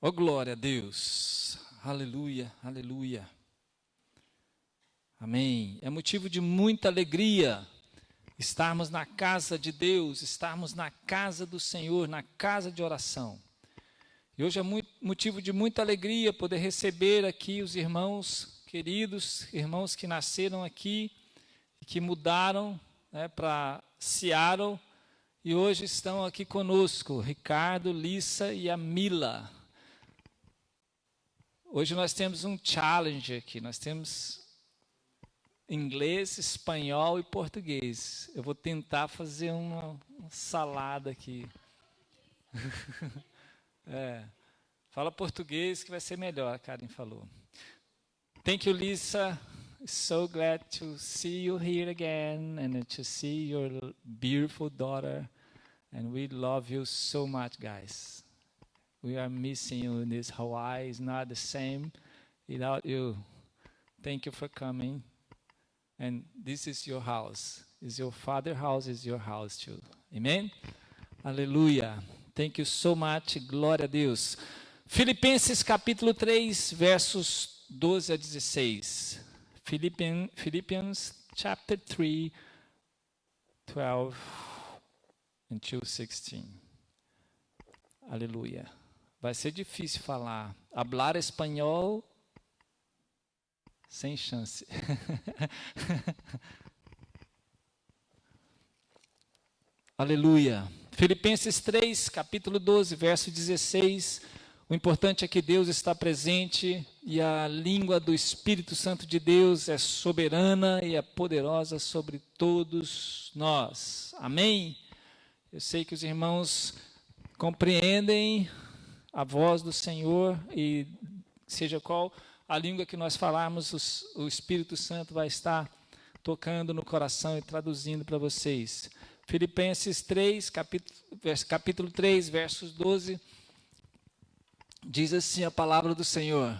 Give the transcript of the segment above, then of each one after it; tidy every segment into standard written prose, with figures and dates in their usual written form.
Oh, glória a Deus. Aleluia, aleluia. Amém. É motivo de muita alegria estarmos na casa de Deus, estarmos na casa do Senhor, na casa de oração. E hoje é motivo de muita alegria poder receber aqui os irmãos queridos, irmãos que nasceram aqui, que mudaram para Seattle e hoje estão aqui conosco, Ricardo, Lissa e a Mila. Hoje nós temos um challenge aqui, nós temos inglês, espanhol e português. Eu vou tentar fazer uma salada aqui. Fala português que vai ser melhor, a Karen falou. Thank you, Lisa. So glad to see you here again and to see your beautiful daughter. And we love you so much, guys. We are missing you in this Hawaii. It's not the same without you. Thank you for coming. And this is your house. It's your father's house, is your house too. Amen? Aleluia. Thank you so much. Glória a Deus. Filipenses capítulo 3, versos 12 a 16. Philippians chapter 3, 12 until 16. Aleluia. Vai ser difícil falar. Hablar espanhol sem chance. Aleluia. Filipenses 3, capítulo 12, verso 16. O importante é que Deus está presente e a língua do Espírito Santo de Deus é soberana e é poderosa sobre todos nós. Amém? Eu sei que os irmãos compreendem a voz do Senhor e seja qual a língua que nós falarmos, o Espírito Santo vai estar tocando no coração e traduzindo para vocês. Filipenses 3, capítulo 3, versos 12, diz assim a palavra do Senhor: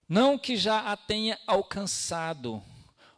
não que já a tenha alcançado,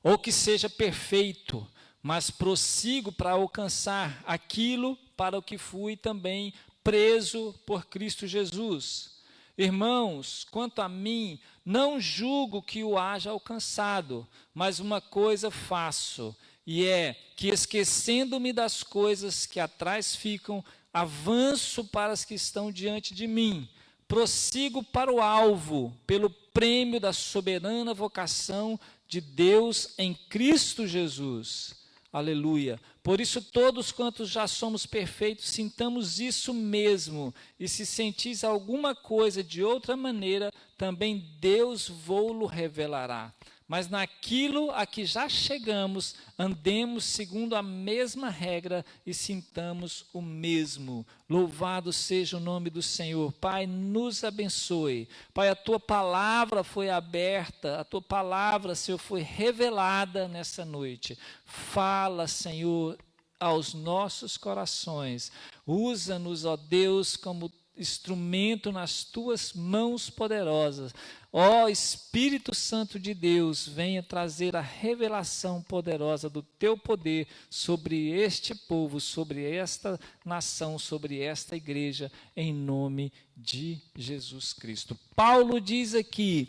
ou que seja perfeito, mas prossigo para alcançar aquilo para o que fui também preso por Cristo Jesus. Irmãos, quanto a mim, não julgo que o haja alcançado, mas uma coisa faço, e é que, esquecendo-me das coisas que atrás ficam, avanço para as que estão diante de mim, prossigo para o alvo, pelo prêmio da soberana vocação de Deus em Cristo Jesus. Aleluia. Por isso, todos quantos já somos perfeitos, sintamos isso mesmo. E se sentis alguma coisa de outra maneira, também Deus vô-lo revelará. Mas naquilo a que já chegamos, andemos segundo a mesma regra e sintamos o mesmo. Louvado seja o nome do Senhor. Pai, nos abençoe. Pai, a Tua palavra foi aberta, a Tua palavra, Senhor, foi revelada nessa noite. Fala, Senhor, aos nossos corações. Usa-nos, ó Deus, como instrumento nas Tuas mãos poderosas. Ó Espírito Santo de Deus, venha trazer a revelação poderosa do Teu poder sobre este povo, sobre esta nação, sobre esta igreja, em nome de Jesus Cristo. Paulo diz aqui: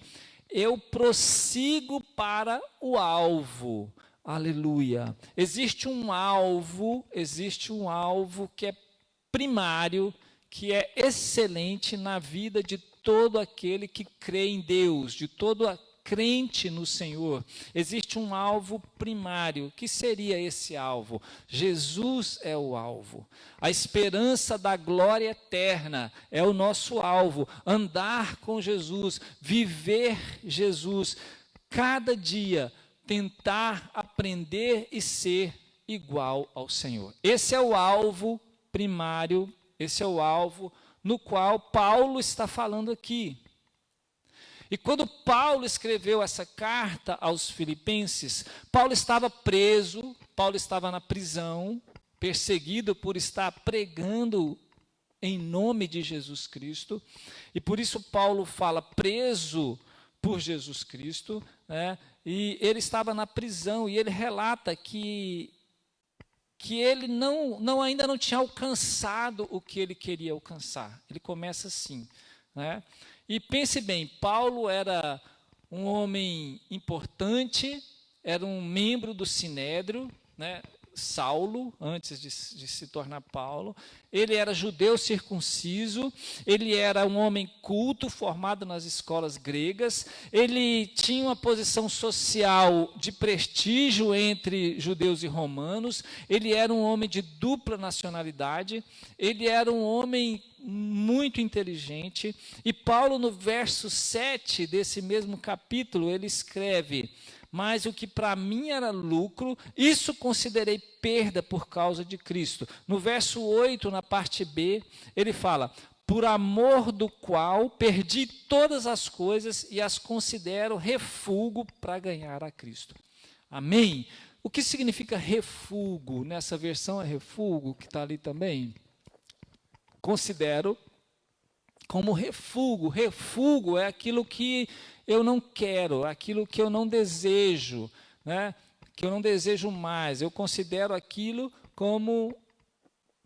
eu prossigo para o alvo. Aleluia. Existe um alvo que é primário, que é excelente na vida de todo aquele que crê em Deus, de todo crente no Senhor. Existe um alvo primário. O que seria esse alvo? Jesus é o alvo. A esperança da glória eterna é o nosso alvo. Andar com Jesus, viver Jesus, cada dia tentar aprender e ser igual ao Senhor. Esse é o alvo primário. Esse é o alvo no qual Paulo está falando aqui. E quando Paulo escreveu essa carta aos Filipenses, Paulo estava preso, Paulo estava na prisão, perseguido por estar pregando em nome de Jesus Cristo. E por isso Paulo fala preso por Jesus Cristo, né? E ele estava na prisão e ele relata que que ele ainda não tinha alcançado o que ele queria alcançar. Ele começa assim, né? E pense bem, Paulo era um homem importante, era um membro do Sinédrio, né? Saulo, antes de se tornar Paulo, ele era judeu circunciso, ele era um homem culto, formado nas escolas gregas, ele tinha uma posição social de prestígio entre judeus e romanos, ele era um homem de dupla nacionalidade, ele era um homem muito inteligente, e Paulo, no verso 7 desse mesmo capítulo, ele escreve: mas o que para mim era lucro, isso considerei perda por causa de Cristo. No verso 8, na parte B, ele fala: por amor do qual perdi todas as coisas e as considero refúgio para ganhar a Cristo. Amém? O que significa refúgio? Nessa versão é refúgio, que está ali também. Considero como refúgio. Refúgio é aquilo que eu não quero, aquilo que eu não desejo, né? Que eu não desejo mais. Eu considero aquilo como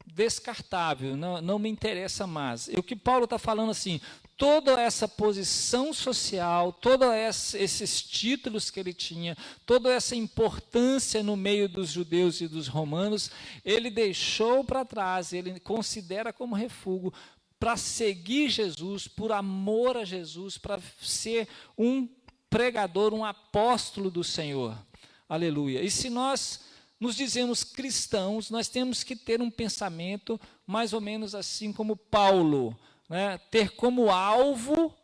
descartável, não me interessa mais. E o que Paulo está falando assim, toda essa posição social, todos esses títulos que ele tinha, toda essa importância no meio dos judeus e dos romanos, ele deixou para trás, ele considera como refúgio, para seguir Jesus, por amor a Jesus, para ser um pregador, um apóstolo do Senhor. Aleluia. E se nós nos dizemos cristãos, nós temos que ter um pensamento mais ou menos assim como Paulo, né? Ter como alvo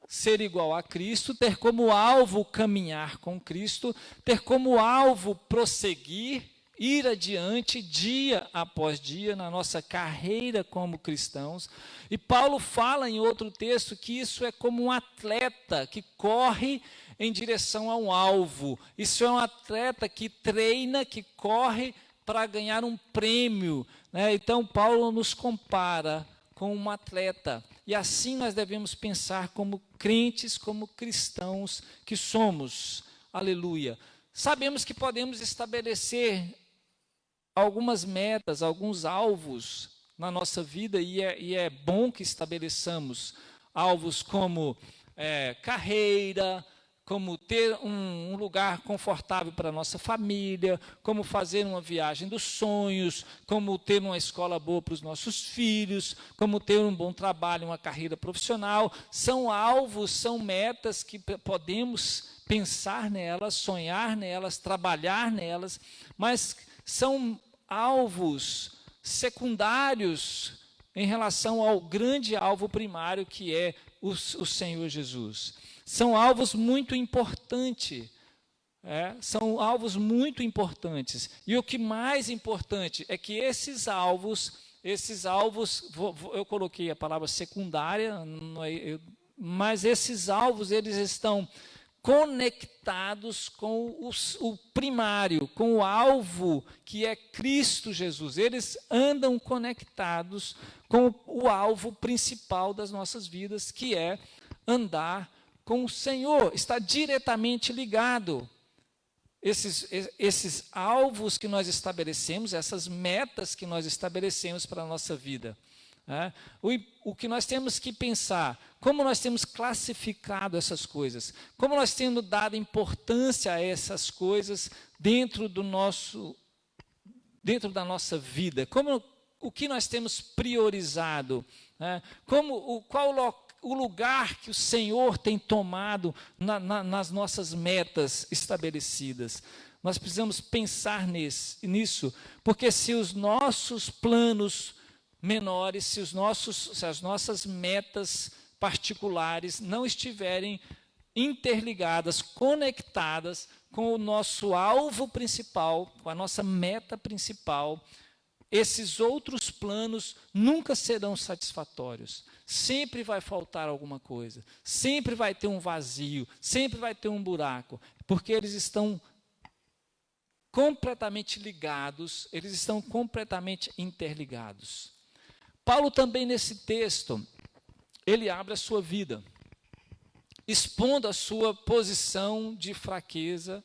ser igual a Cristo, ter como alvo caminhar com Cristo, ter como alvo prosseguir, ir adiante dia após dia na nossa carreira como cristãos. E Paulo fala em outro texto que isso é como um atleta que corre em direção a um alvo. Isso é um atleta que treina, que corre para ganhar um prêmio, né? Então Paulo nos compara com um atleta. E assim nós devemos pensar como crentes, como cristãos que somos. Aleluia. Sabemos que podemos estabelecer algumas metas, alguns alvos na nossa vida, e é bom que estabeleçamos alvos como carreira, como ter um lugar confortável para a nossa família, como fazer uma viagem dos sonhos, como ter uma escola boa para os nossos filhos, como ter um bom trabalho, uma carreira profissional. São alvos, são metas que podemos pensar nelas, sonhar nelas, trabalhar nelas, mas são alvos secundários em relação ao grande alvo primário que é o Senhor Jesus. São alvos muito importantes, são alvos muito importantes. E o que mais importante é que esses alvos, eu coloquei a palavra secundária, mas esses alvos, eles estão conectados com o primário, com o alvo que é Cristo Jesus. Eles andam conectados com o alvo principal das nossas vidas, que é andar com o Senhor. Está diretamente ligado. Esses alvos que nós estabelecemos, essas metas que nós estabelecemos para a nossa vida. O que nós temos que pensar, como nós temos classificado essas coisas, como nós temos dado importância a essas coisas dentro da nossa vida, o que nós temos priorizado, qual o lugar que o Senhor tem tomado nas nossas metas estabelecidas. Nós precisamos pensar nisso, porque se os nossos planos menores, se as nossas metas particulares não estiverem interligadas, conectadas com o nosso alvo principal, com a nossa meta principal, esses outros planos nunca serão satisfatórios. Sempre vai faltar alguma coisa, sempre vai ter um vazio, sempre vai ter um buraco, porque eles estão completamente ligados, eles estão completamente interligados. Paulo também nesse texto, ele abre a sua vida, expondo a sua posição de fraqueza,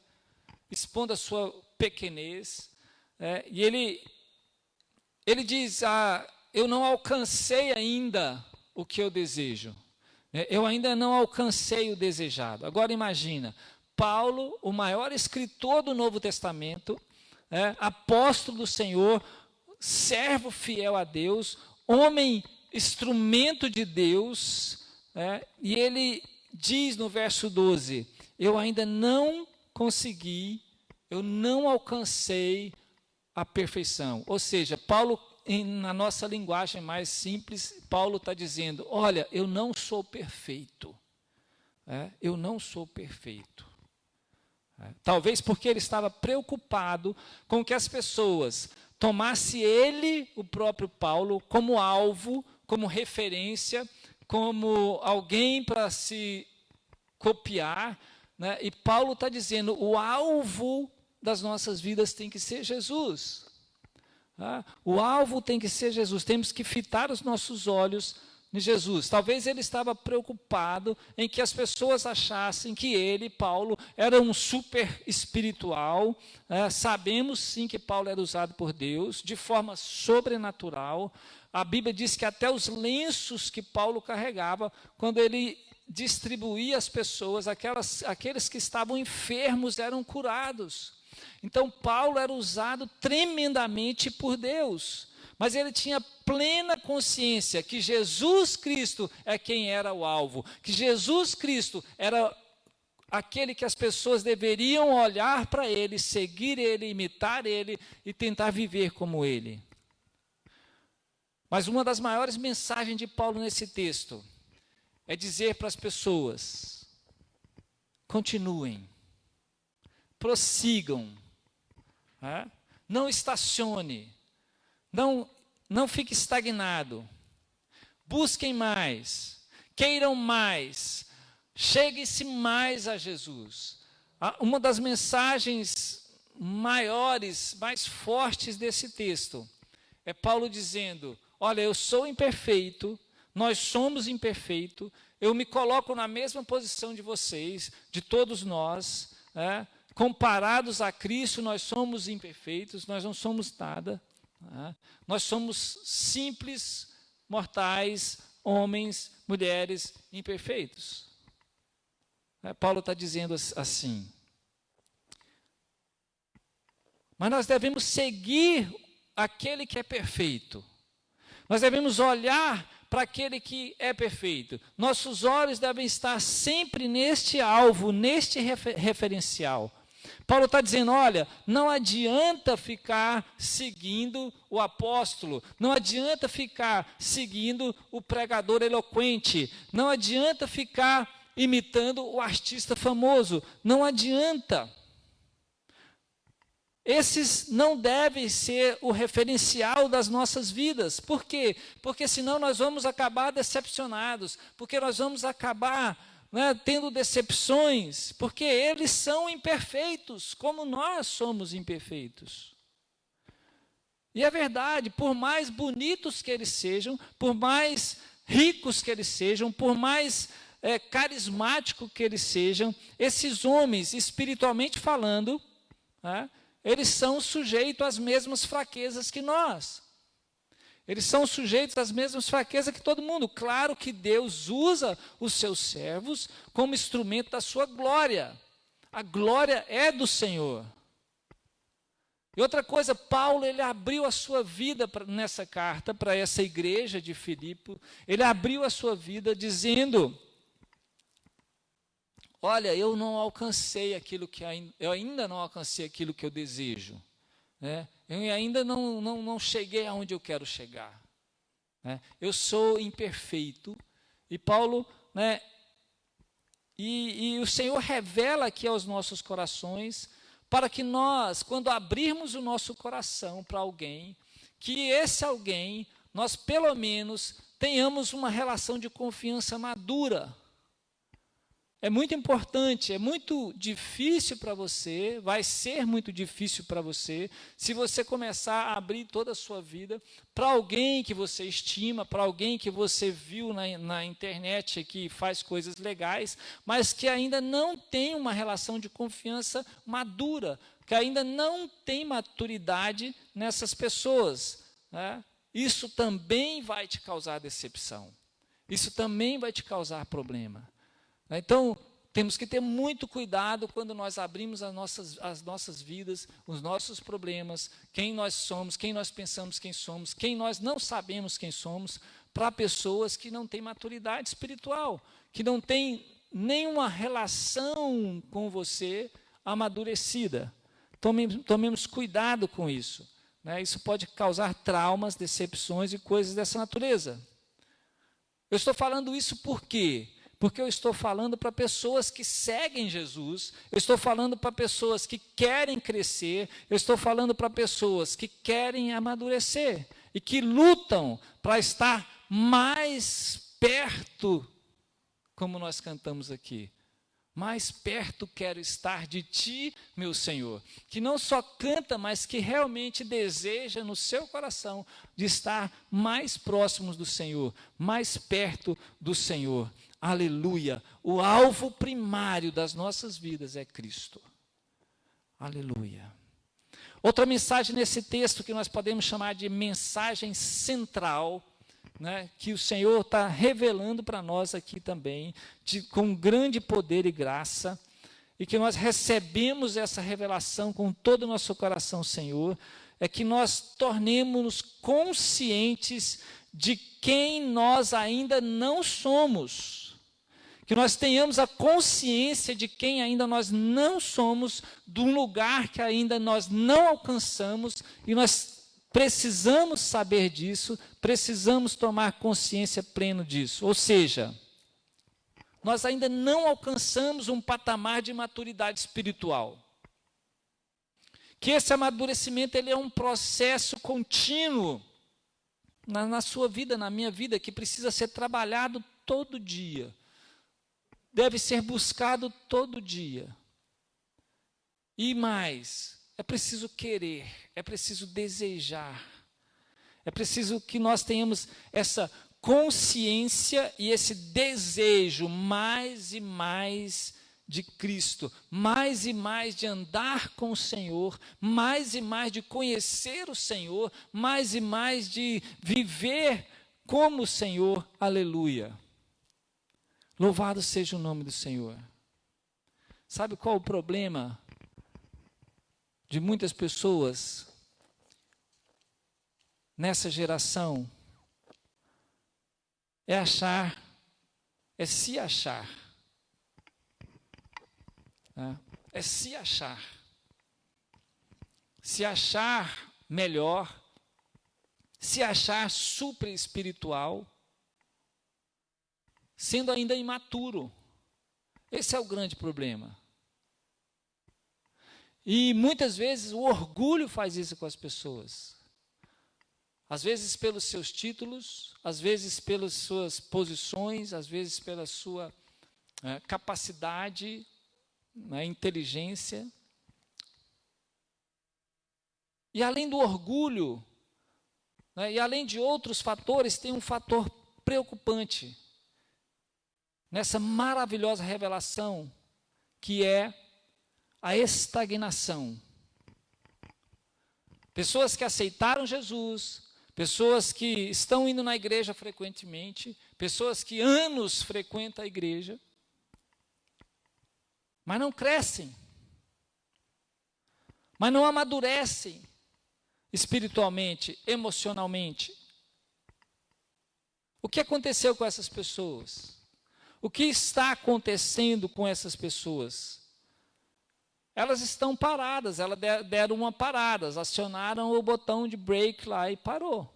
expondo a sua pequenez, e ele ele diz, eu não alcancei ainda o que eu desejo. Eu ainda não alcancei o desejado. Agora imagina, Paulo, o maior escritor do Novo Testamento, apóstolo do Senhor, servo fiel a Deus, homem instrumento de Deus, e ele diz no verso 12, eu ainda não consegui, eu não alcancei a perfeição. Ou seja, Paulo, na nossa linguagem mais simples, Paulo está dizendo, olha, eu não sou perfeito. Eu não sou perfeito. Talvez porque ele estava preocupado com que as pessoas tomassem ele, o próprio Paulo, como alvo, como referência, como alguém para se copiar, né? E Paulo está dizendo, o alvo das nossas vidas tem que ser Jesus. O alvo tem que ser Jesus, temos que fitar os nossos olhos em Jesus. Talvez ele estava preocupado em que as pessoas achassem que ele, Paulo, era um super espiritual. Sabemos sim que Paulo era usado por Deus de forma sobrenatural. A Bíblia diz que até os lenços que Paulo carregava, quando ele distribuía às pessoas, aqueles que estavam enfermos eram curados. Então Paulo era usado tremendamente por Deus, mas ele tinha plena consciência que Jesus Cristo é quem era o alvo, que Jesus Cristo era aquele que as pessoas deveriam olhar para ele, seguir ele, imitar ele e tentar viver como ele. Mas uma das maiores mensagens de Paulo nesse texto é dizer para as pessoas, continuem, prossigam, não estacione, não fique estagnado, busquem mais, queiram mais, chegue-se mais a Jesus. Uma das mensagens maiores, mais fortes desse texto, é Paulo dizendo, olha, eu sou imperfeito, nós somos imperfeitos, eu me coloco na mesma posição de vocês, de todos nós, comparados a Cristo, nós somos imperfeitos, nós não somos nada. Nós somos simples, mortais, homens, mulheres imperfeitos. Paulo está dizendo assim. Mas nós devemos seguir aquele que é perfeito. Nós devemos olhar para aquele que é perfeito. Nossos olhos devem estar sempre neste alvo, neste referencial. Paulo está dizendo, olha, não adianta ficar seguindo o apóstolo, não adianta ficar seguindo o pregador eloquente, não adianta ficar imitando o artista famoso, não adianta. Esses não devem ser o referencial das nossas vidas. Por quê? Porque senão nós vamos acabar decepcionados, porque nós vamos acabar tendo decepções, porque eles são imperfeitos, como nós somos imperfeitos. E é verdade, por mais bonitos que eles sejam, por mais ricos que eles sejam, por mais carismáticos que eles sejam, esses homens, espiritualmente falando, eles são sujeitos às mesmas fraquezas que nós. Eles são sujeitos às mesmas fraquezas que todo mundo. Claro que Deus usa os seus servos como instrumento da sua glória. A glória é do Senhor. E outra coisa, Paulo, ele abriu a sua vida nessa carta para essa igreja de Filipe. Ele abriu a sua vida dizendo, olha, eu ainda não alcancei aquilo que eu desejo. Eu ainda não cheguei aonde eu quero chegar. Eu sou imperfeito. E Paulo, e o Senhor revela aqui aos nossos corações, para que nós, quando abrirmos o nosso coração para alguém, que esse alguém, nós pelo menos tenhamos uma relação de confiança madura. É muito importante, é muito difícil para você, vai ser muito difícil para você, se você começar a abrir toda a sua vida para alguém que você estima, para alguém que você viu na internet que faz coisas legais, mas que ainda não tem uma relação de confiança madura, que ainda não tem maturidade nessas pessoas. né, isso também vai te causar decepção. Isso também vai te causar problema. Então, temos que ter muito cuidado quando nós abrimos as nossas vidas, os nossos problemas, quem nós somos, quem nós pensamos quem somos, quem nós não sabemos quem somos, para pessoas que não têm maturidade espiritual, que não têm nenhuma relação com você amadurecida. Tomemos cuidado com isso, né? Isso pode causar traumas, decepções e coisas dessa natureza. Eu estou falando isso por quê? Porque eu estou falando para pessoas que seguem Jesus, eu estou falando para pessoas que querem crescer, eu estou falando para pessoas que querem amadurecer e que lutam para estar mais perto, como nós cantamos aqui. Mais perto quero estar de ti, meu Senhor. Que não só canta, mas que realmente deseja no seu coração de estar mais próximos do Senhor, mais perto do Senhor. Aleluia. O alvo primário das nossas vidas é Cristo. Aleluia. Outra mensagem nesse texto que nós podemos chamar de mensagem central, né, que o Senhor está revelando para nós aqui também, com grande poder e graça, e que nós recebemos essa revelação com todo o nosso coração, Senhor, é que nós tornemos-nos conscientes de quem nós ainda não somos, que nós tenhamos a consciência de quem ainda nós não somos, de um lugar que ainda nós não alcançamos, e nós precisamos saber disso, precisamos tomar consciência plena disso. Ou seja, nós ainda não alcançamos um patamar de maturidade espiritual. Que esse amadurecimento ele é um processo contínuo na sua vida, na minha vida, que precisa ser trabalhado todo dia. Deve ser buscado todo dia. E mais, é preciso querer, é preciso desejar, é preciso que nós tenhamos essa consciência e esse desejo mais e mais de Cristo, mais e mais de andar com o Senhor, mais e mais de conhecer o Senhor, mais e mais de viver como o Senhor. Aleluia. Louvado seja o nome do Senhor. Sabe qual o problema de muitas pessoas nessa geração? É se achar. É se achar. Se achar melhor, se achar super espiritual, sendo ainda imaturo. Esse é o grande problema. E muitas vezes o orgulho faz isso com as pessoas. Às vezes pelos seus títulos, às vezes pelas suas posições, às vezes pela sua capacidade, inteligência. E além do orgulho, e além de outros fatores, tem um fator preocupante nessa maravilhosa revelação, que é a estagnação. Pessoas que aceitaram Jesus, pessoas que estão indo na igreja frequentemente, pessoas que anos frequentam a igreja, mas não crescem, mas não amadurecem espiritualmente, emocionalmente. O que aconteceu com essas pessoas? O que está acontecendo com essas pessoas? Elas estão paradas, elas deram uma parada, acionaram o botão de break lá e parou.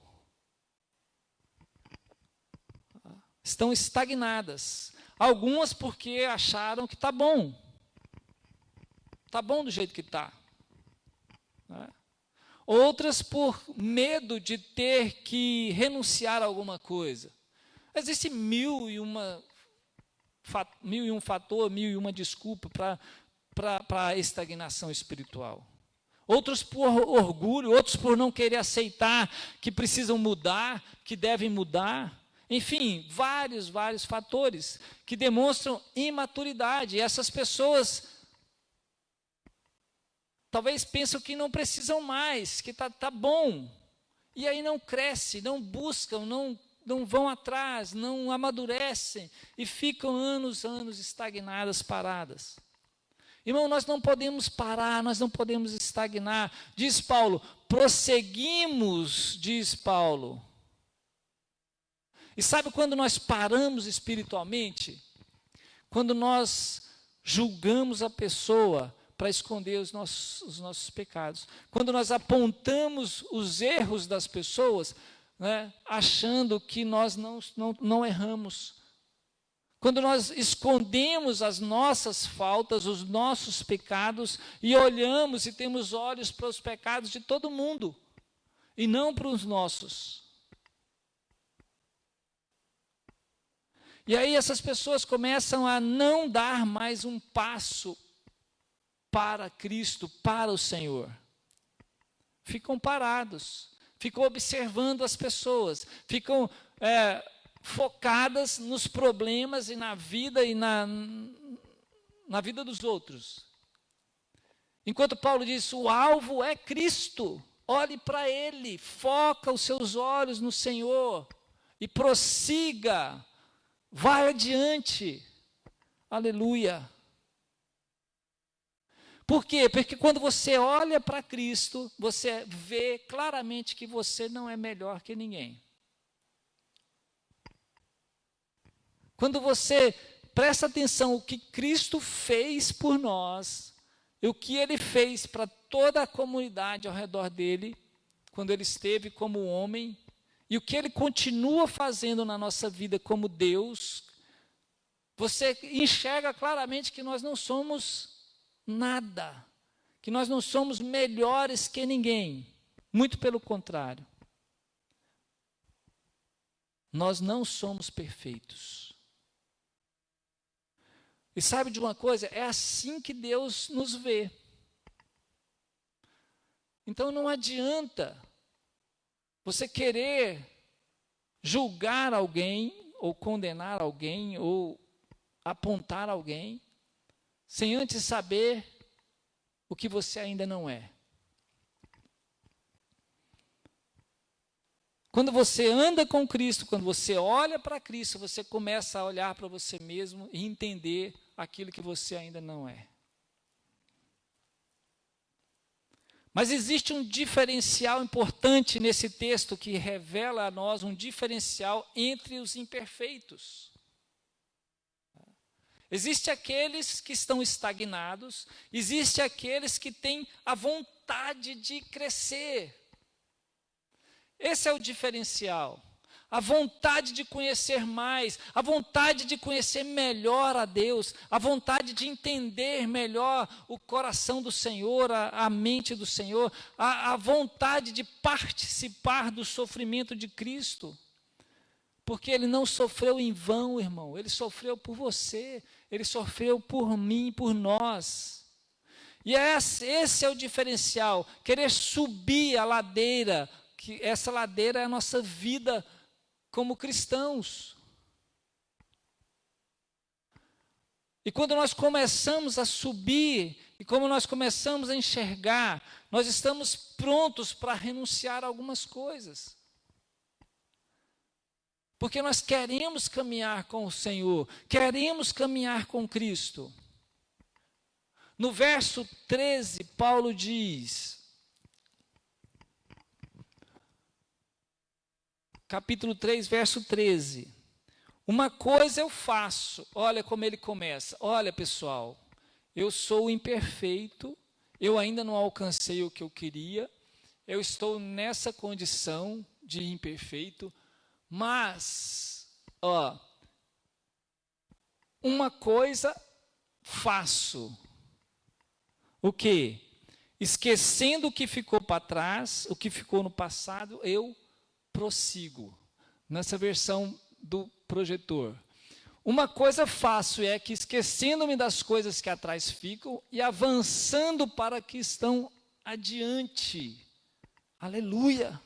Estão estagnadas. Algumas porque acharam que está bom. Está bom do jeito que está. Outras por medo de ter que renunciar a alguma coisa. Existe mil e um fator, mil e uma desculpa para a estagnação espiritual. Outros por orgulho, outros por não querer aceitar que precisam mudar, que devem mudar. Enfim, vários fatores que demonstram imaturidade. E essas pessoas talvez pensam que não precisam mais, que tá bom. E aí não crescem, não buscam, não vão atrás, não amadurecem e ficam anos estagnadas, paradas. Irmão, nós não podemos parar, nós não podemos estagnar. Diz Paulo, prosseguimos, diz Paulo. E sabe quando nós paramos espiritualmente? Quando nós julgamos a pessoa para esconder os nossos pecados. Quando nós apontamos os erros das pessoas, né, achando que nós não erramos. Quando nós escondemos as nossas faltas, os nossos pecados, e olhamos e temos olhos para os pecados de todo mundo, e não para os nossos. E aí essas pessoas começam a não dar mais um passo para Cristo, para o Senhor. Ficam parados, ficam observando as pessoas, ficam focadas nos problemas e na vida na vida dos outros. Enquanto Paulo diz, o alvo é Cristo, olhe para Ele, foca os seus olhos no Senhor e prossiga, vai adiante, aleluia. Por quê? Porque quando você olha para Cristo, você vê claramente que você não é melhor que ninguém. Quando você presta atenção no que Cristo fez por nós, e o que Ele fez para toda a comunidade ao redor dele, quando Ele esteve como homem, e o que Ele continua fazendo na nossa vida como Deus, você enxerga claramente que nós não somos nada, que nós não somos melhores que ninguém, muito pelo contrário. Nós não somos perfeitos. E sabe de uma coisa? É assim que Deus nos vê. Então não adianta você querer julgar alguém, ou condenar alguém, ou apontar alguém, sem antes saber o que você ainda não é. Quando você anda com Cristo, quando você olha para Cristo, você começa a olhar para você mesmo e entender aquilo que você ainda não é. Mas existe um diferencial importante nesse texto que revela a nós um diferencial entre os imperfeitos. Existem aqueles que estão estagnados, existem aqueles que têm a vontade de crescer. Esse é o diferencial. A vontade de conhecer mais, a vontade de conhecer melhor a Deus, a vontade de entender melhor o coração do Senhor, a mente do Senhor, a vontade de participar do sofrimento de Cristo. Porque Ele não sofreu em vão, irmão, Ele sofreu por você, Ele sofreu por mim, por nós. E esse é o diferencial, querer subir a ladeira, que essa ladeira é a nossa vida como cristãos. E quando nós começamos a subir, e como nós começamos a enxergar, nós estamos prontos para renunciar a algumas coisas. Porque nós queremos caminhar com o Senhor, queremos caminhar com Cristo. No verso 13, Paulo diz, capítulo 3, verso 13. Uma coisa eu faço, olha como ele começa. Olha, pessoal, eu sou imperfeito, eu ainda não alcancei o que eu queria, eu estou nessa condição de imperfeito, mas, uma coisa faço. O quê? Esquecendo o que ficou para trás, o que ficou no passado, eu prossigo. Nessa versão do projetor. Uma coisa faço é que esquecendo-me das coisas que atrás ficam e avançando para que estão adiante. Aleluia!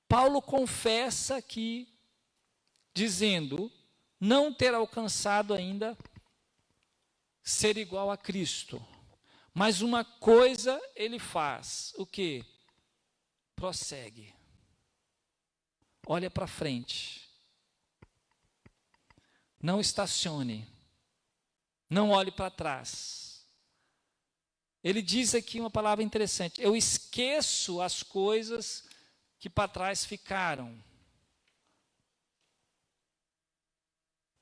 Paulo confessa aqui, dizendo, não ter alcançado ainda ser igual a Cristo. Mas uma coisa ele faz, o quê? Prossegue. Olha para frente. Não estacione. Não olhe para trás. Ele diz aqui uma palavra interessante: eu esqueço as coisas que para trás ficaram.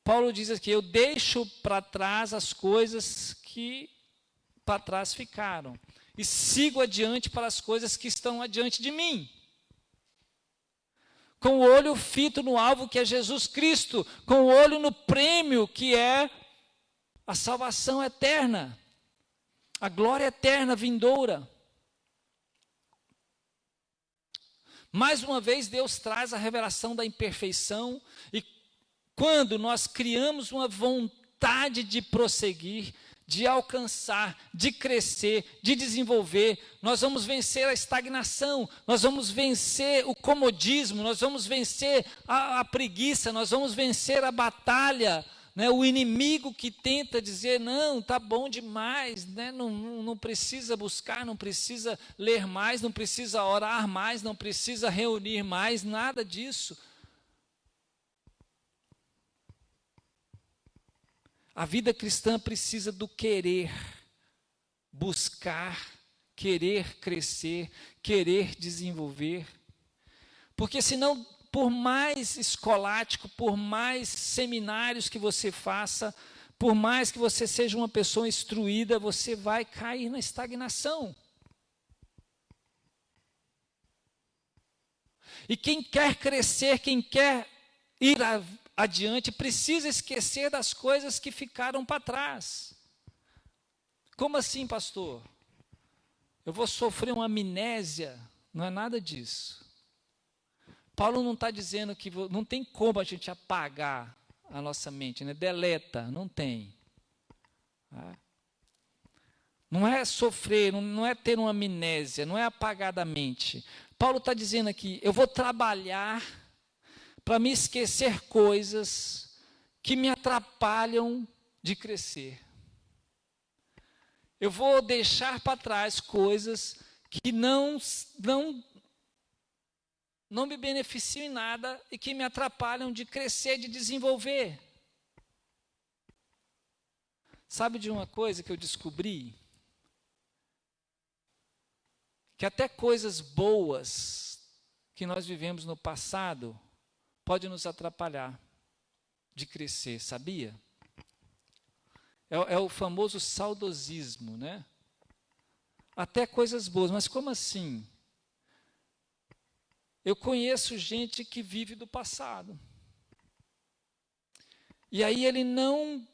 Paulo diz aqui: eu deixo para trás as coisas que para trás ficaram e sigo adiante para as coisas que estão adiante de mim. Com o olho fito no alvo que é Jesus Cristo, com o olho no prêmio que é a salvação eterna, a glória eterna vindoura. Mais uma vez Deus traz a revelação da imperfeição, e quando nós criamos uma vontade de prosseguir, de alcançar, de crescer, de desenvolver, nós vamos vencer a estagnação, nós vamos vencer o comodismo, nós vamos vencer a preguiça, nós vamos vencer a batalha, né? O inimigo que tenta dizer, não, está bom demais, né? Não precisa buscar, não precisa ler mais, não precisa orar mais, não precisa reunir mais, nada disso. A vida cristã precisa do querer, buscar, querer crescer, querer desenvolver. Porque senão, por mais escolástico, por mais seminários que você faça, por mais que você seja uma pessoa instruída, você vai cair na estagnação. E quem quer crescer, quem quer ir adiante, precisa esquecer das coisas que ficaram para trás. Como assim, pastor? Eu vou sofrer uma amnésia? Não é nada disso. Paulo não está dizendo que não tem como a gente apagar a nossa mente, né? Deleta, não tem. Não é sofrer, não é ter uma amnésia, não é apagar da mente. Paulo está dizendo aqui, eu vou trabalhar para me esquecer coisas que me atrapalham de crescer. Eu vou deixar para trás coisas que não me beneficiam em nada e que me atrapalham de crescer, de desenvolver. Sabe de uma coisa que eu descobri? Que até coisas boas que nós vivemos no passado pode nos atrapalhar de crescer, sabia? É o famoso saudosismo, né? Até coisas boas, mas como assim? Eu conheço gente que vive do passado. E aí ele não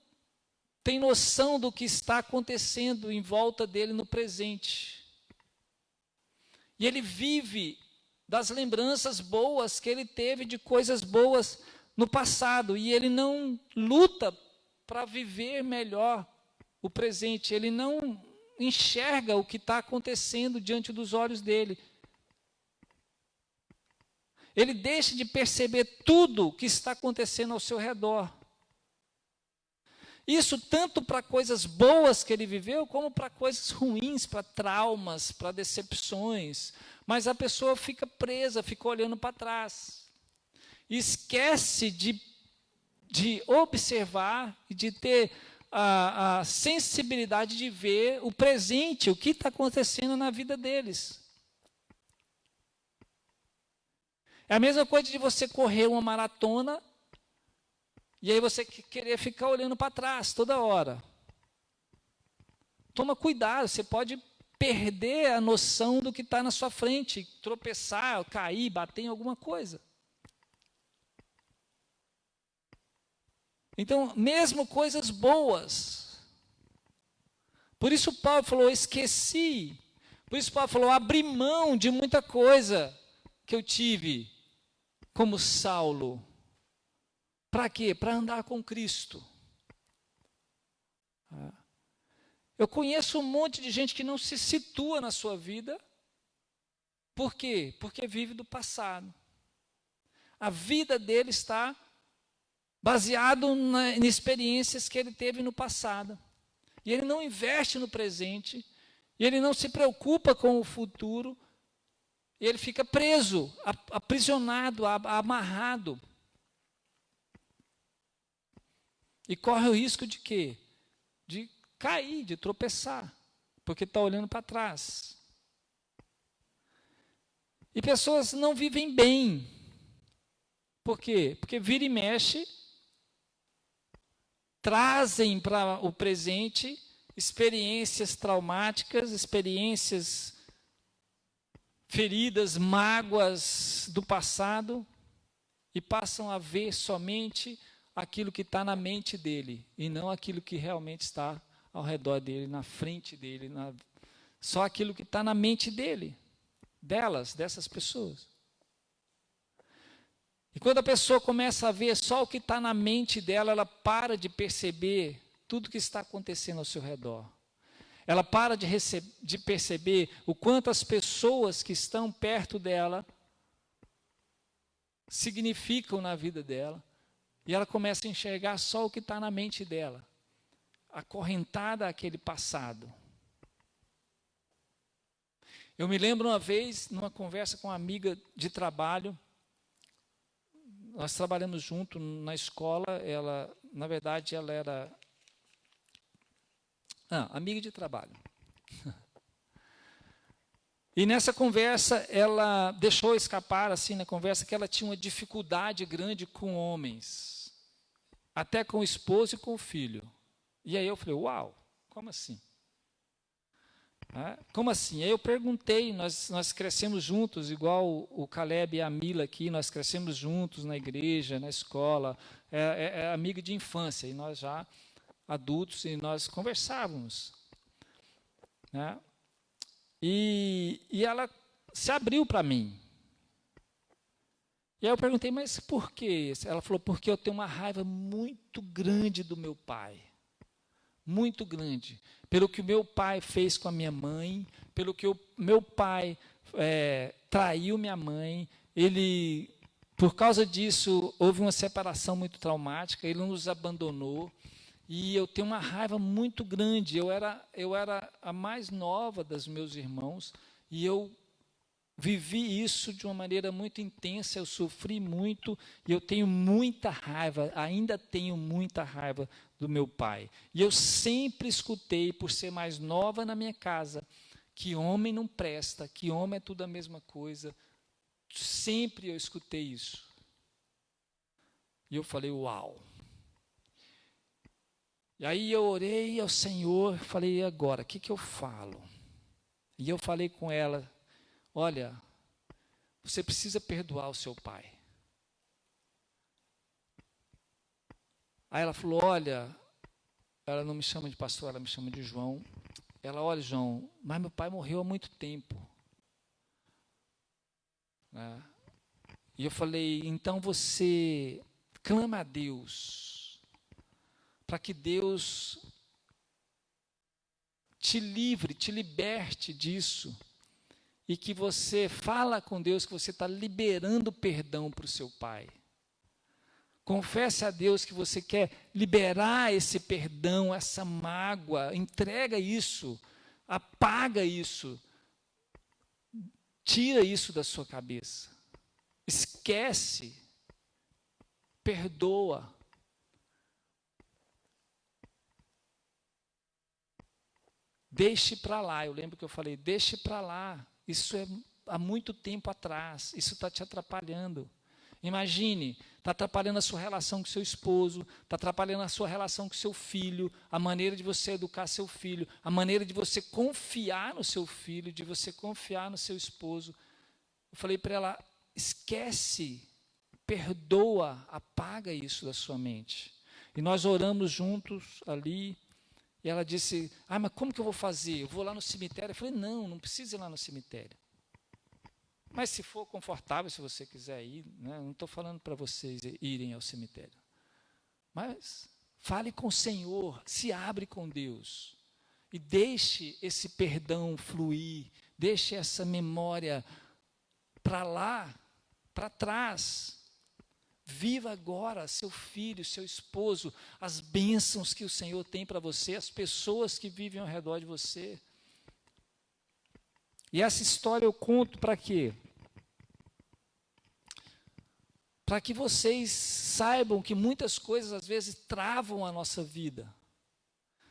tem noção do que está acontecendo em volta dele no presente. E ele vive das lembranças boas que ele teve de coisas boas no passado, e ele não luta para viver melhor o presente, ele não enxerga o que está acontecendo diante dos olhos dele. Ele deixa de perceber tudo o que está acontecendo ao seu redor. Isso tanto para coisas boas que ele viveu, como para coisas ruins, para traumas, para decepções. Mas a pessoa fica presa, fica olhando para trás. Esquece de observar e de ter a sensibilidade de ver o presente, o que está acontecendo na vida deles. É a mesma coisa de você correr uma maratona e aí você querer ficar olhando para trás toda hora. Toma cuidado, você pode perder a noção do que está na sua frente, tropeçar, cair, bater em alguma coisa. Então, mesmo coisas boas. Por isso Paulo falou, esqueci. Por isso Paulo falou, abri mão de muita coisa que eu tive como Saulo. Para quê? Para andar com Cristo. Eu conheço um monte de gente que não se situa na sua vida. Por quê? Porque vive do passado. A vida dele está baseado em experiências que ele teve no passado. E ele não investe no presente, E ele não se preocupa com o futuro, ele fica preso, aprisionado, amarrado. E corre o risco de quê? De cair, de tropeçar, porque está olhando para trás. E pessoas não vivem bem. Por quê? Porque vira e mexe, trazem para o presente experiências traumáticas, experiências feridas, mágoas do passado, e passam a ver somente aquilo que está na mente dele, e não aquilo que realmente está ao redor dele, na frente dele, só aquilo que está na mente dele, dessas pessoas. E quando a pessoa começa a ver só o que está na mente dela, ela para de perceber tudo que está acontecendo ao seu redor. Ela para de perceber o quanto as pessoas que estão perto dela significam na vida dela. E ela começa a enxergar só o que está na mente dela, acorrentada àquele passado. Eu me lembro uma vez, numa conversa com uma amiga de trabalho, nós trabalhamos junto na escola, na verdade, ela era amiga de trabalho. E nessa conversa, ela deixou escapar, assim, na conversa, que ela tinha uma dificuldade grande com homens, até com o esposo e com o filho. E aí eu falei, uau, como assim? Como assim? Aí eu perguntei, nós crescemos juntos, igual o Caleb e a Mila aqui, nós crescemos juntos na igreja, na escola, é amiga de infância, e nós já adultos, e nós conversávamos. Né? E ela se abriu para mim. E aí eu perguntei, mas por quê? Ela falou, porque eu tenho uma raiva muito grande do meu pai. Muito grande. Pelo que o meu pai fez com a minha mãe, pelo que o meu pai traiu minha mãe, por causa disso, houve uma separação muito traumática, ele nos abandonou, e eu tenho uma raiva muito grande. Eu era a mais nova dos meus irmãos, e eu vivi isso de uma maneira muito intensa, eu sofri muito, e eu tenho muita raiva, ainda tenho muita raiva do meu pai. E eu sempre escutei, por ser mais nova na minha casa, que homem não presta, que homem é tudo a mesma coisa. Sempre eu escutei isso. E eu falei, uau. E aí eu orei ao Senhor, falei, e agora, o que eu falo? E eu falei com ela, olha, você precisa perdoar o seu pai. Aí ela falou, olha, ela não me chama de pastor, ela me chama de João. Ela, olha, João, mas meu pai morreu há muito tempo. E eu falei, então você clama a Deus, para que Deus te livre, te liberte disso. E que você fala com Deus que você está liberando perdão para o seu pai. Confesse a Deus que você quer liberar esse perdão, essa mágoa, entrega isso, apaga isso, tira isso da sua cabeça. Esquece, perdoa. Deixe para lá, eu lembro que eu falei, deixe para lá. Isso é há muito tempo atrás, isso está te atrapalhando. Imagine, está atrapalhando a sua relação com seu esposo, está atrapalhando a sua relação com seu filho, a maneira de você educar seu filho, a maneira de você confiar no seu filho, de você confiar no seu esposo. Eu falei para ela, esquece, perdoa, apaga isso da sua mente. E nós oramos juntos ali, e ela disse, mas como que eu vou fazer? Eu vou lá no cemitério? Eu falei, não precisa ir lá no cemitério. Mas se for confortável, se você quiser ir, né, não estou falando para vocês irem ao cemitério. Mas fale com o Senhor, se abre com Deus. E deixe esse perdão fluir, deixe essa memória para lá, para trás. Viva agora seu filho, seu esposo, as bênçãos que o Senhor tem para você, as pessoas que vivem ao redor de você. E essa história eu conto para quê? Para que vocês saibam que muitas coisas às vezes travam a nossa vida.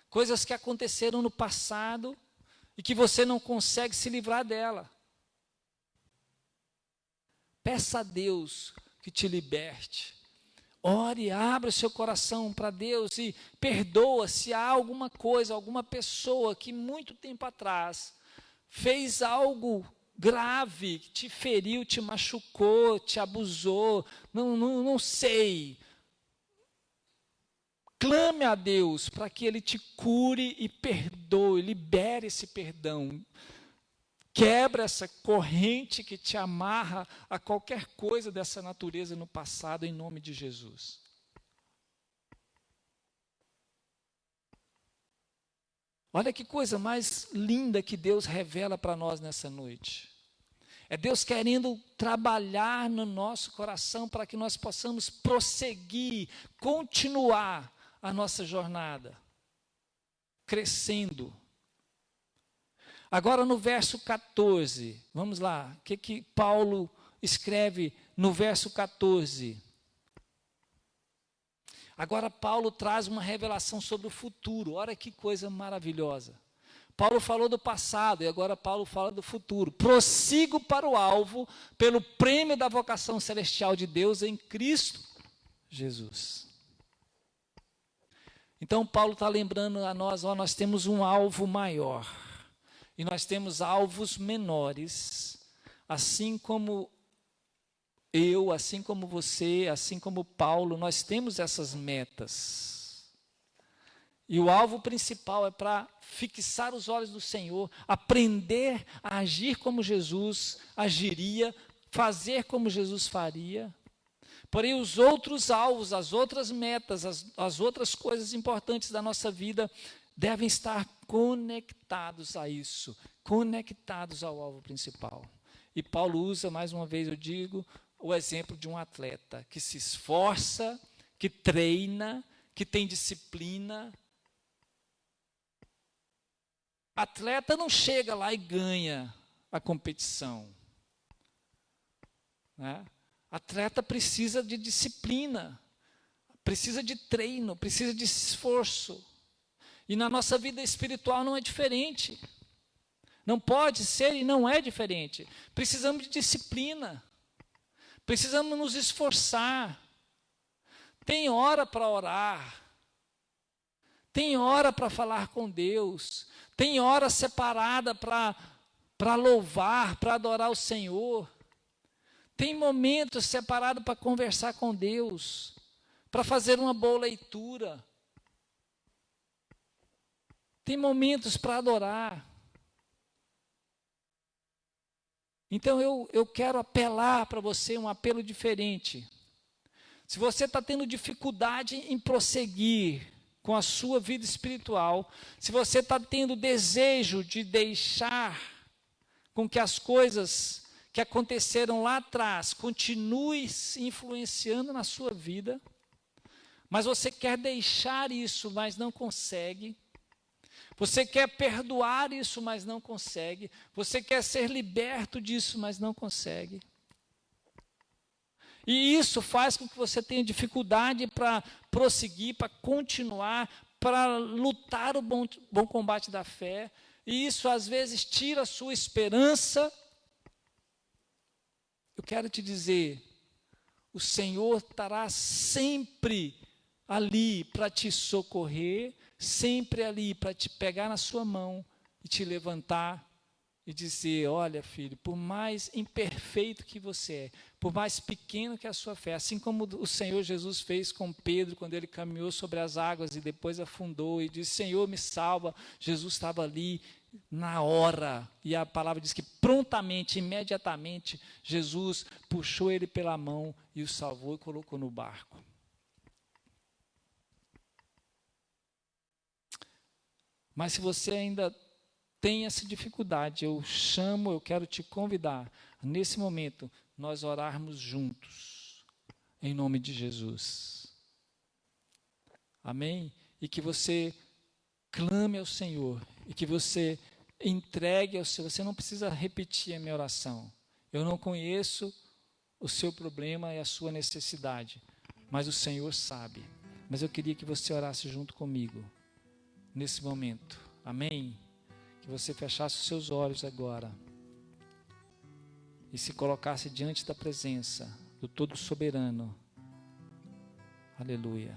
Coisas que aconteceram no passado e que você não consegue se livrar dela. Peça a Deus que te liberte. Ore, abra o seu coração para Deus e perdoa se há alguma coisa, alguma pessoa que muito tempo atrás fez algo grave, te feriu, te machucou, te abusou, não sei. Clame a Deus para que Ele te cure e perdoe, libere esse perdão. Quebra essa corrente que te amarra a qualquer coisa dessa natureza no passado, em nome de Jesus. Olha que coisa mais linda que Deus revela para nós nessa noite. É Deus querendo trabalhar no nosso coração para que nós possamos prosseguir, continuar a nossa jornada, crescendo. Agora no verso 14, vamos lá, o que Paulo escreve no verso 14? Agora Paulo traz uma revelação sobre o futuro, olha que coisa maravilhosa. Paulo falou do passado e agora Paulo fala do futuro. Prossigo para o alvo, pelo prêmio da vocação celestial de Deus em Cristo Jesus. Então Paulo está lembrando a nós, nós temos um alvo maior. E nós temos alvos menores, assim como eu, assim como você, assim como Paulo, nós temos essas metas. E o alvo principal é para fixar os olhos do Senhor, aprender a agir como Jesus agiria, fazer como Jesus faria. Porém, os outros alvos, as outras metas, as outras coisas importantes da nossa vida devem estar conectados a isso, conectados ao alvo principal. E Paulo usa, mais uma vez eu digo, o exemplo de um atleta que se esforça, que treina, que tem disciplina. Atleta não chega lá e ganha a competição, né? Atleta precisa de disciplina, precisa de treino, precisa de esforço. E na nossa vida espiritual não é diferente. Não pode ser e não é diferente. Precisamos de disciplina. Precisamos nos esforçar. Tem hora para orar. Tem hora para falar com Deus. Tem hora separada para louvar, para adorar o Senhor. Tem momentos separados para conversar com Deus, para fazer uma boa leitura. Tem momentos para adorar. Então eu quero apelar para você um apelo diferente. Se você está tendo dificuldade em prosseguir com a sua vida espiritual, se você está tendo desejo de deixar com que as coisas que aconteceram lá atrás continuem se influenciando na sua vida, mas você quer deixar isso, mas não consegue. Você quer perdoar isso, mas não consegue. Você quer ser liberto disso, mas não consegue. E isso faz com que você tenha dificuldade para prosseguir, para continuar, para lutar o bom combate da fé. E isso às vezes tira a sua esperança. Eu quero te dizer, o Senhor estará sempre ali para te socorrer, sempre ali para te pegar na sua mão e te levantar e dizer, olha filho, por mais imperfeito que você é, por mais pequeno que é a sua fé, assim como o Senhor Jesus fez com Pedro, quando ele caminhou sobre as águas e depois afundou e disse, Senhor me salva, Jesus estava ali na hora, e a palavra diz que prontamente, imediatamente, Jesus puxou ele pela mão e o salvou e colocou no barco. Mas se você ainda tem essa dificuldade, eu quero te convidar, nesse momento, nós orarmos juntos, em nome de Jesus. Amém? E que você clame ao Senhor, e que você entregue ao Senhor. Você não precisa repetir a minha oração. Eu não conheço o seu problema e a sua necessidade, mas o Senhor sabe. Mas eu queria que você orasse junto comigo, nesse momento. Amém? Que você fechasse os seus olhos agora e se colocasse diante da presença do Todo-Soberano. Aleluia.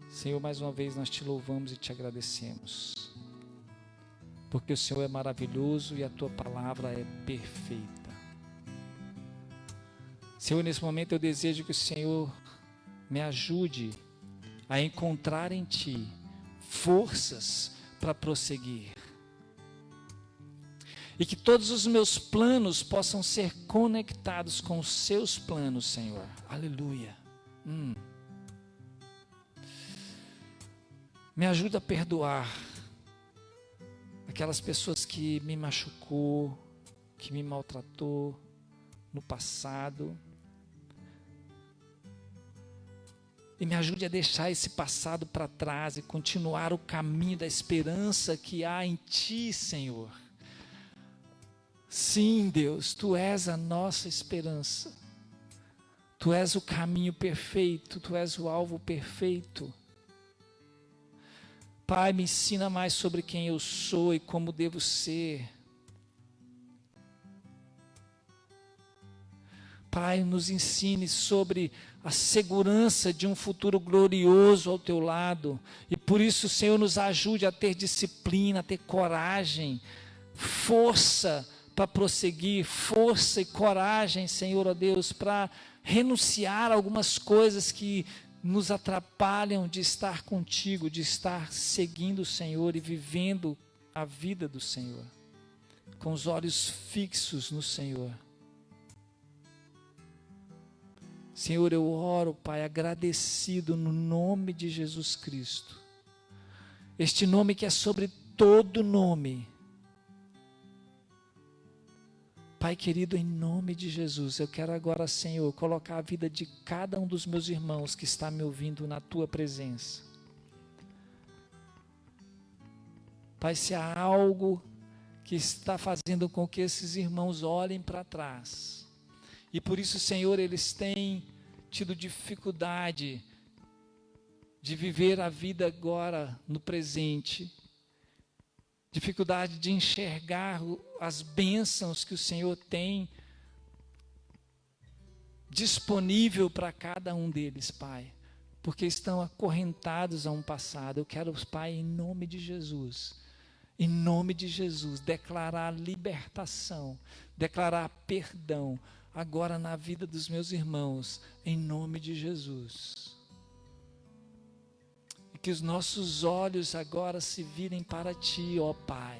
Senhor, mais uma vez nós te louvamos e te agradecemos, porque o Senhor é maravilhoso e a tua palavra é perfeita. Senhor, nesse momento eu desejo que o Senhor me ajude a encontrar em ti forças para prosseguir, e que todos os meus planos possam ser conectados com os seus planos, Senhor. Aleluia. Me ajuda a perdoar aquelas pessoas que me machucou, que me maltratou no passado. E me ajude a deixar esse passado para trás e continuar o caminho da esperança que há em ti, Senhor. Sim, Deus, tu és a nossa esperança. Tu és o caminho perfeito, tu és o alvo perfeito. Pai, me ensina mais sobre quem eu sou e como devo ser. Pai, nos ensine sobre a segurança de um futuro glorioso ao teu lado. E por isso, Senhor, nos ajude a ter disciplina, a ter coragem, força para prosseguir, força e coragem, Senhor, ó Deus, para renunciar a algumas coisas que nos atrapalham de estar contigo, de estar seguindo o Senhor e vivendo a vida do Senhor, com os olhos fixos no Senhor. Senhor, eu oro, Pai, agradecido no nome de Jesus Cristo, este nome que é sobre todo nome. Pai querido, em nome de Jesus, eu quero agora, Senhor, colocar a vida de cada um dos meus irmãos que está me ouvindo na tua presença. Pai, se há algo que está fazendo com que esses irmãos olhem para trás, e por isso, Senhor, eles têm tido dificuldade de viver a vida agora no presente, dificuldade de enxergar as bênçãos que o Senhor tem disponível para cada um deles, Pai, porque estão acorrentados a um passado. Eu quero, Pai, em nome de Jesus, declarar libertação, declarar perdão agora na vida dos meus irmãos, em nome de Jesus. E que os nossos olhos agora se virem para ti, ó Pai.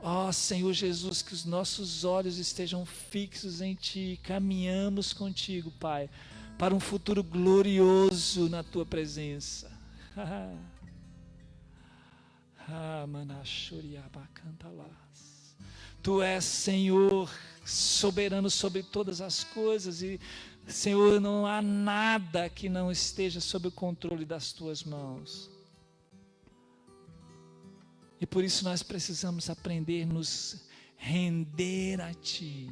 Ó Senhor Jesus, que os nossos olhos estejam fixos em ti, caminhamos contigo, Pai, para um futuro glorioso na tua presença. Tu és, Senhor, soberano sobre todas as coisas, e Senhor, não há nada que não esteja sob o controle das tuas mãos. E por isso nós precisamos aprender a nos render a ti.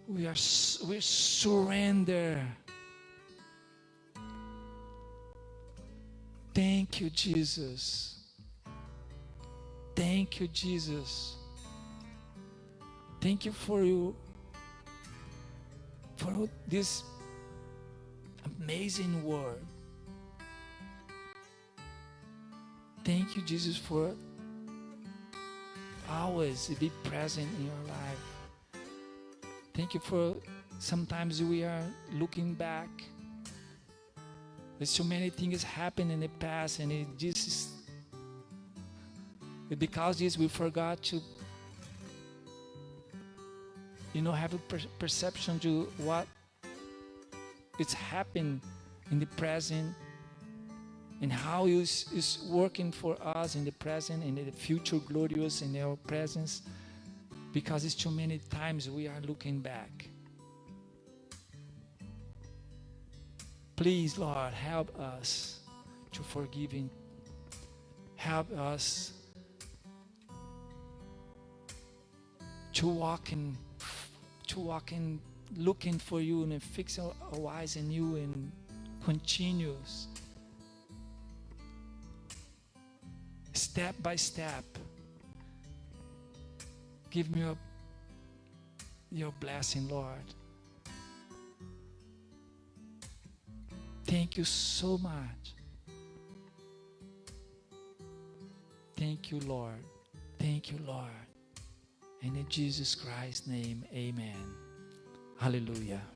We surrender. Thank you, Jesus. Thank you, Jesus. Thank you for this amazing word. Thank you, Jesus, for always be present in your life. Thank you for sometimes we are looking back. There's so many things happen in the past, and because this we forgot to, have a perception to what it's happened in the present, and how is working for us in the present and in the future glorious in our presence, because it's too many times we are looking back. Please, Lord, help us to forgive Help us to walk in looking for you and fix our eyes in you and continuous step by step. Give me your blessing, Lord. Thank you so much. Thank you, Lord. Thank you, Lord. And in Jesus Christ's name, amen. Hallelujah.